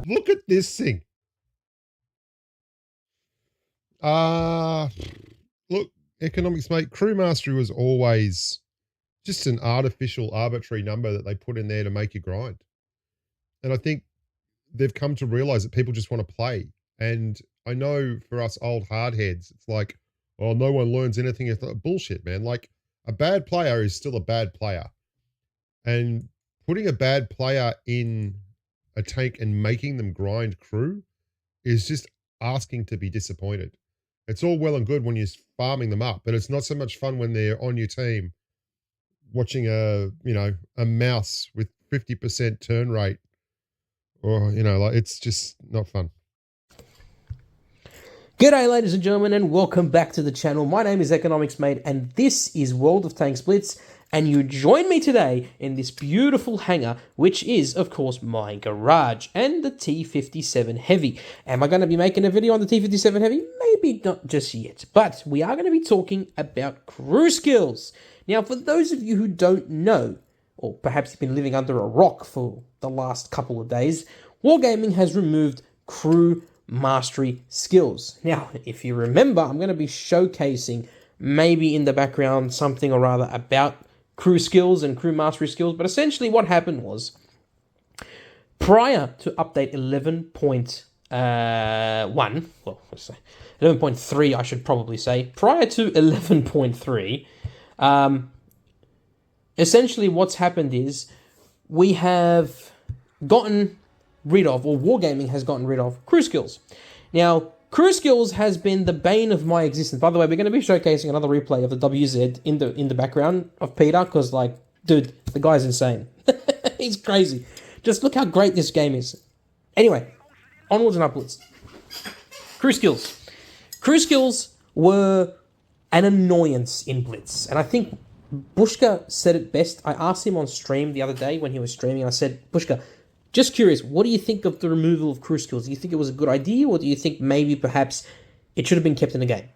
Look at this thing. Look, economics, mate. Crew mastery was always just an artificial, arbitrary number that they put in there to make you grind. And I think they've come to realize that people just want to play. And I know for us old hardheads, it's like, oh, no one learns anything. It's like, bullshit, man. Like, a bad player is still a bad player. And putting a bad player in a tank and making them grind crew is just asking to be disappointed. It's all well and good when you're farming them up, but it's not so much fun when they're on your team watching a mouse with 50% turn rate, or, like, it's just not fun. G'day ladies and gentlemen, and welcome back to the channel. My name is Economics Mate, and this is World of Tanks Blitz, and you join me today in this beautiful hangar, which is, of course, my garage, and the T57 Heavy. Am I going to be making a video on the T57 Heavy? Maybe not just yet, but we are going to be talking about crew skills. Now, for those of you who don't know, or perhaps you've been living under a rock for the last couple of days, Wargaming has removed crew mastery skills. Now, if you remember, I'm going to be showcasing maybe in the background something or other about crew skills and crew mastery skills, but essentially what happened was, prior to update 11.1, well, let's say 11.3, I should probably say, prior to 11.3, essentially what's happened is we have gotten rid of, or Wargaming has gotten rid of, crew skills. Now, crew skills has been the bane of my existence. By the way, we're going to be showcasing another replay of the WZ in the background of Peter, because, like, dude, the guy's insane. He's crazy. Just look how great this game is. Anyway, onwards and upwards. Crew skills. Crew skills were an annoyance in Blitz, and I think Bushka said it best. I asked him on stream the other day when he was streaming, I said, Bushka, just curious, what do you think of the removal of crew skills? Do you think it was a good idea, or do you think maybe perhaps it should have been kept in the game?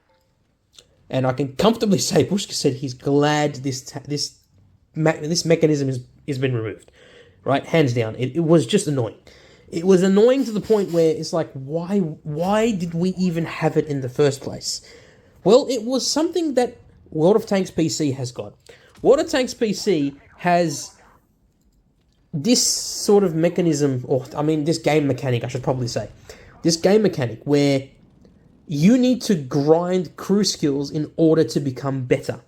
And I can comfortably say Bushka said he's glad this mechanism has been removed, right? Hands down. It was just annoying. It was annoying to the point where it's like, why did we even have it in the first place? Well, it was something that World of Tanks PC has got. World of Tanks PC has this sort of mechanism, this game mechanic, I should probably say. This game mechanic where you need to grind crew skills in order to become better.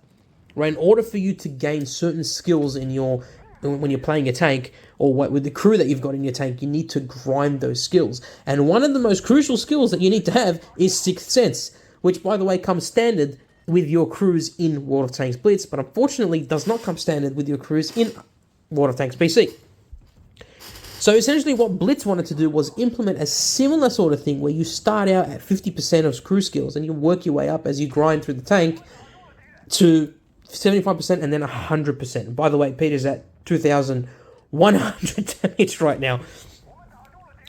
Right? In order for you to gain certain skills when you're playing a tank, or with the crew that you've got in your tank, you need to grind those skills. And one of the most crucial skills that you need to have is Sixth Sense, which, by the way, comes standard with your crews in World of Tanks Blitz, but unfortunately does not come standard with your crews in World of Tanks PC. So essentially what Blitz wanted to do was implement a similar sort of thing where you start out at 50% of crew skills and you work your way up as you grind through the tank to 75% and then 100%. And by the way, Peter's at 2,100 damage right now,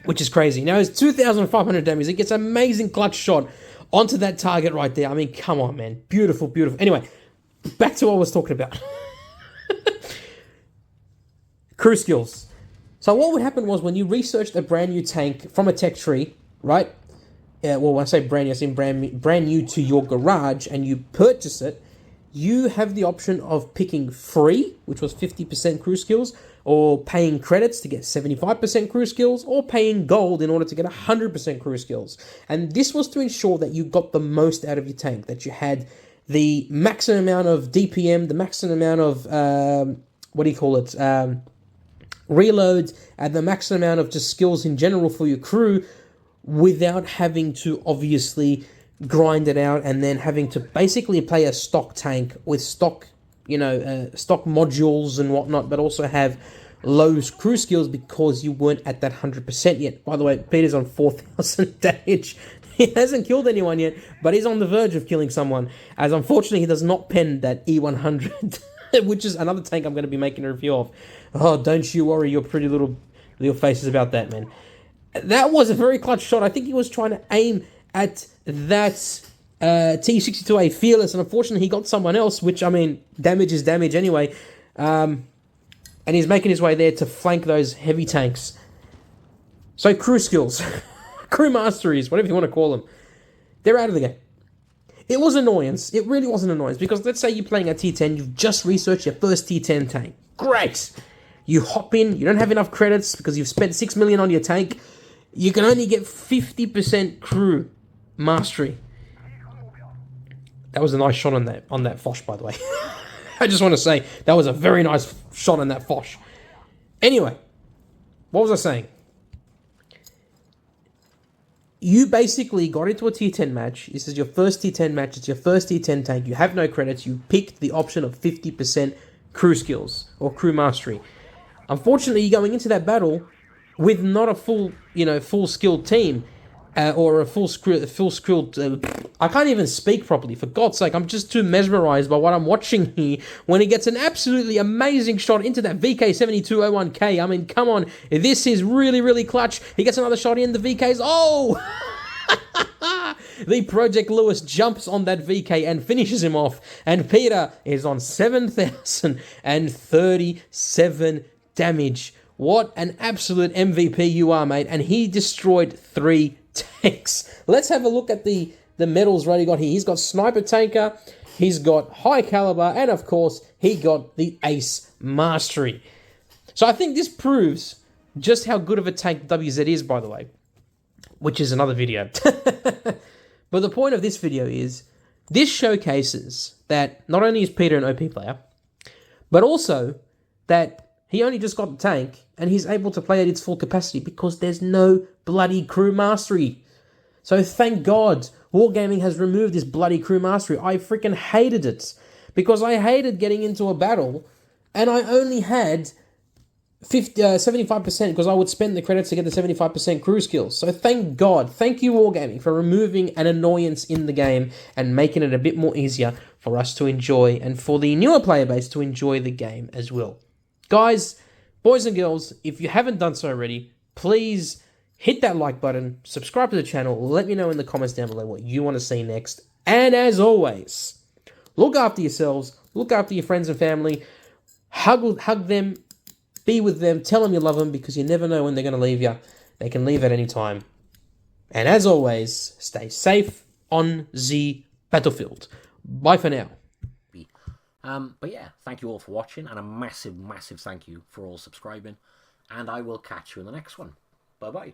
which is crazy. Now it's 2,500 damage. It gets an amazing clutch shot onto that target right there. I mean, come on, man. Beautiful, beautiful. Anyway, back to what I was talking about. Crew skills. So what would happen was when you researched a brand new tank from a tech tree, right? Well, when I say brand new, I mean brand new to your garage, and you purchase it, you have the option of picking free, which was 50% crew skills, or paying credits to get 75% crew skills, or paying gold in order to get 100% crew skills. And this was to ensure that you got the most out of your tank, that you had the maximum amount of DPM, the maximum amount of, reloads, and the maximum amount of just skills in general for your crew, without having to obviously grind it out and then having to basically play a stock tank with stock modules and whatnot, but also have low crew skills because you weren't at that 100% yet. By the way, Peter's on 4,000 damage. He hasn't killed anyone yet, but he's on the verge of killing someone, as unfortunately he does not pen that E100, which is another tank I'm going to be making a review of. Oh, don't you worry your pretty little faces about that, man. That was a very clutch shot. I think he was trying to aim at that T62A Fearless, and unfortunately he got someone else, which, I mean, damage is damage anyway. And he's making his way there to flank those heavy tanks. So crew skills, crew masteries, whatever you want to call them, they're out of the game. It was annoyance. It really was an annoyance because let's say you're playing a T10, you've just researched your first T10 tank. Great. You hop in, you don't have enough credits because you've spent 6 million on your tank. You can only get 50% crew mastery. That was a nice shot on that Foch, by the way. I just want to say that was a very nice shot on that Foch. Anyway, what was I saying? You basically got into a T10 match. This is your first T10 match. It's your first T10 tank. You have no credits. You picked the option of 50% crew skills or crew mastery. Unfortunately, you're going into that battle with not a full skilled team or a full skilled. I can't even speak properly. For God's sake, I'm just too mesmerized by what I'm watching here. When he gets an absolutely amazing shot into that VK7201K. I mean, come on, this is really, really clutch. He gets another shot in the VKs. Oh! The Project Lewis jumps on that VK and finishes him off. And Peter is on 7,037 damage. What an absolute MVP you are, mate. And he destroyed 3 tanks. Let's have a look at the medals Roddy got here. He's got Sniper Tanker, he's got High Caliber, and of course, he got the Ace Mastery. So I think this proves just how good of a tank WZ is, by the way, which is another video. But the point of this video is, this showcases that not only is Peter an OP player, but also that he only just got the tank and he's able to play at its full capacity because there's no bloody crew mastery. So thank God Wargaming has removed this bloody crew mastery. I freaking hated it because I hated getting into a battle and I only had 75% because I would spend the credits to get the 75% crew skills. So thank God, thank you Wargaming for removing an annoyance in the game and making it a bit more easier for us to enjoy and for the newer player base to enjoy the game as well. Guys, boys and girls, if you haven't done so already, please hit that like button, subscribe to the channel, let me know in the comments down below what you want to see next. And as always, look after yourselves, look after your friends and family, hug them, be with them, tell them you love them because you never know when they're going to leave you. They can leave at any time. And as always, stay safe on the battlefield. Bye for now. But yeah, thank you all for watching, and a massive, massive thank you for all subscribing, and I will catch you in the next one. Bye-bye.